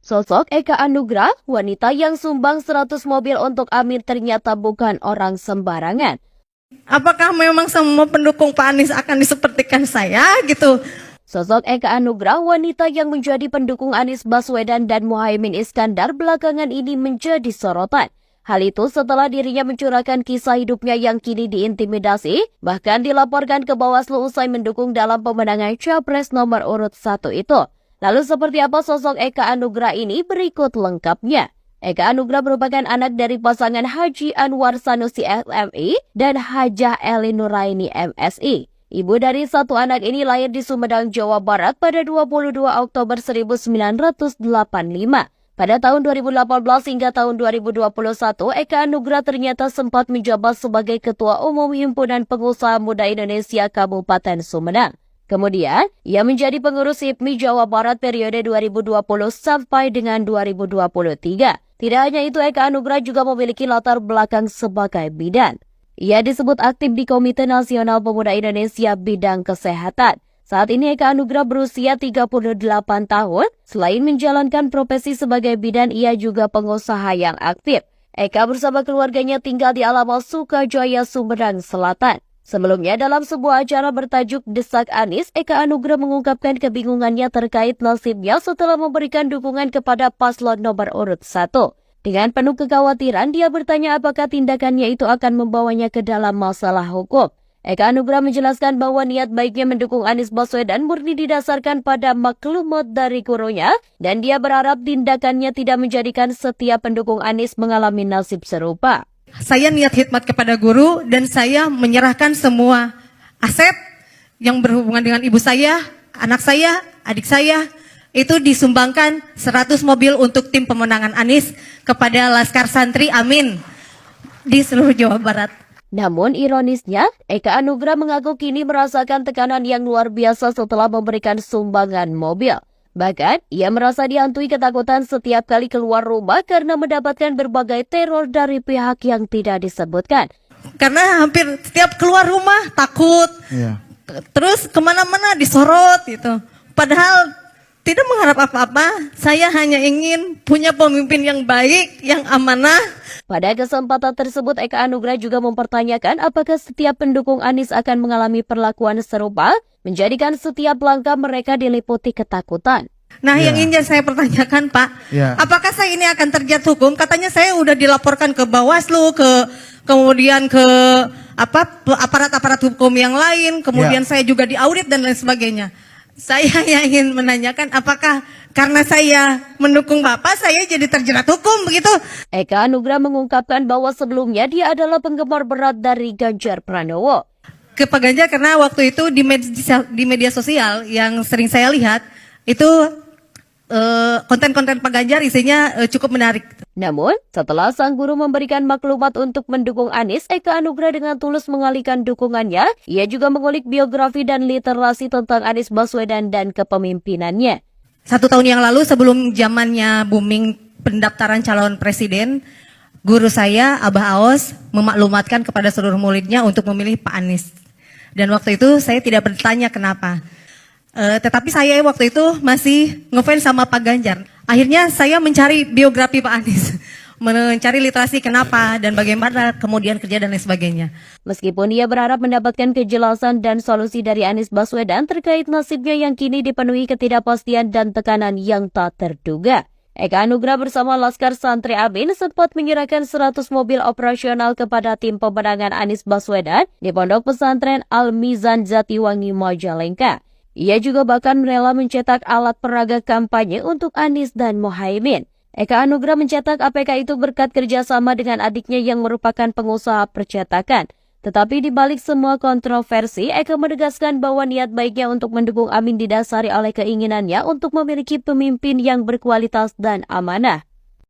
Sosok Eka Anugrah, wanita yang sumbang 100 mobil untuk Amin ternyata bukan orang sembarangan. Apakah memang semua pendukung Pak Anies akan disepertikan saya gitu? Sosok Eka Anugrah, wanita yang menjadi pendukung Anies Baswedan dan Muhaimin Iskandar belakangan ini menjadi sorotan. Hal itu setelah dirinya mencurahkan kisah hidupnya yang kini diintimidasi, bahkan dilaporkan ke Bawaslu usai mendukung dalam pemenangan Capres nomor urut 1 itu. Lalu seperti apa sosok Eka Anugrah ini? Berikut lengkapnya. Eka Anugrah merupakan anak dari pasangan Haji Anwar Sanusi LMI dan Hajah Eli Nuraini MSI. Ibu dari satu anak ini lahir di Sumedang, Jawa Barat pada 22 Oktober 1985. Pada tahun 2018 hingga tahun 2021, Eka Anugrah ternyata sempat menjabat sebagai Ketua Umum Himpunan Pengusaha Muda Indonesia Kabupaten Sumedang. Kemudian, ia menjadi pengurus HIPMI Jawa Barat periode 2020 sampai dengan 2023. Tidak hanya itu, Eka Anugrah juga memiliki latar belakang sebagai bidan. Ia disebut aktif di Komite Nasional Pemuda Indonesia bidang kesehatan. Saat ini Eka Anugrah berusia 38 tahun. Selain menjalankan profesi sebagai bidan, ia juga pengusaha yang aktif. Eka bersama keluarganya tinggal di Alama Sukajaya, Sumedang Selatan. Sebelumnya dalam sebuah acara bertajuk Desak Anies, Eka Anugrah mengungkapkan kebingungannya terkait nasibnya setelah memberikan dukungan kepada paslon nomor urut 1. Dengan penuh kekhawatiran, dia bertanya apakah tindakannya itu akan membawanya ke dalam masalah hukum. Eka Anugrah menjelaskan bahwa niat baiknya mendukung Anies Baswedan murni didasarkan pada maklumat dari gurunya, dan dia berharap tindakannya tidak menjadikan setiap pendukung Anies mengalami nasib serupa. Saya niat khidmat kepada guru dan saya menyerahkan semua aset yang berhubungan dengan ibu saya, anak saya, adik saya, itu disumbangkan 100 mobil untuk tim pemenangan Anies kepada Laskar Santri Amin di seluruh Jawa Barat. Namun ironisnya, Eka Anugrah mengaku kini merasakan tekanan yang luar biasa setelah memberikan sumbangan mobil. Bahkan, ia merasa dihantui ketakutan setiap kali keluar rumah karena mendapatkan berbagai teror dari pihak yang tidak disebutkan. Karena hampir setiap keluar rumah takut, terus kemana-mana disorot gitu. Padahal tidak mengharap apa-apa, saya hanya ingin punya pemimpin yang baik, yang amanah. Pada kesempatan tersebut, Eka Anugrah juga mempertanyakan apakah setiap pendukung Anies akan mengalami perlakuan serupa, menjadikan setiap langkah mereka diliputi ketakutan. Nah, yang ingin saya pertanyakan, Pak, apakah saya ini akan terjerat hukum? Katanya saya udah dilaporkan ke Bawaslu, kemudian ke aparat-aparat hukum yang lain, kemudian saya juga diaudit dan lain sebagainya. Saya yang ingin menanyakan apakah karena saya mendukung Bapak, saya jadi terjerat hukum begitu? Eka Anugrah mengungkapkan bahwa sebelumnya dia adalah penggemar berat dari Ganjar Pranowo. Ke Pak Ganjar karena waktu itu di media sosial yang sering saya lihat, itu konten-konten Pak Ganjar isinya cukup menarik. Namun, setelah sang guru memberikan maklumat untuk mendukung Anies, Eka Anugrah dengan tulus mengalihkan dukungannya. Ia juga mengulik biografi dan literasi tentang Anies Baswedan dan kepemimpinannya. 1 tahun yang lalu sebelum zamannya booming pendaftaran calon presiden, guru saya, Abah Aos, memaklumatkan kepada seluruh muridnya untuk memilih Pak Anies. Dan waktu itu saya tidak bertanya kenapa. Tetapi saya waktu itu masih ngefans sama Pak Ganjar. Akhirnya saya mencari biografi Pak Anies, mencari literasi kenapa dan bagaimana kemudian kerja dan lain sebagainya. Meskipun ia berharap mendapatkan kejelasan dan solusi dari Anies Baswedan terkait nasibnya yang kini dipenuhi ketidakpastian dan tekanan yang tak terduga. Eka Anugrah bersama Laskar Santri Amin sempat menyerahkan 100 mobil operasional kepada tim pemenangan Anies Baswedan di Pondok Pesantren Al-Mizan Jatiwangi, Majalengka. Ia juga bahkan rela mencetak alat peraga kampanye untuk Anies dan Muhaimin. Eka Anugrah mencetak APK itu berkat kerjasama dengan adiknya yang merupakan pengusaha percetakan. Tetapi di balik semua kontroversi, Eka menegaskan bahwa niat baiknya untuk mendukung Amin didasari oleh keinginannya untuk memiliki pemimpin yang berkualitas dan amanah.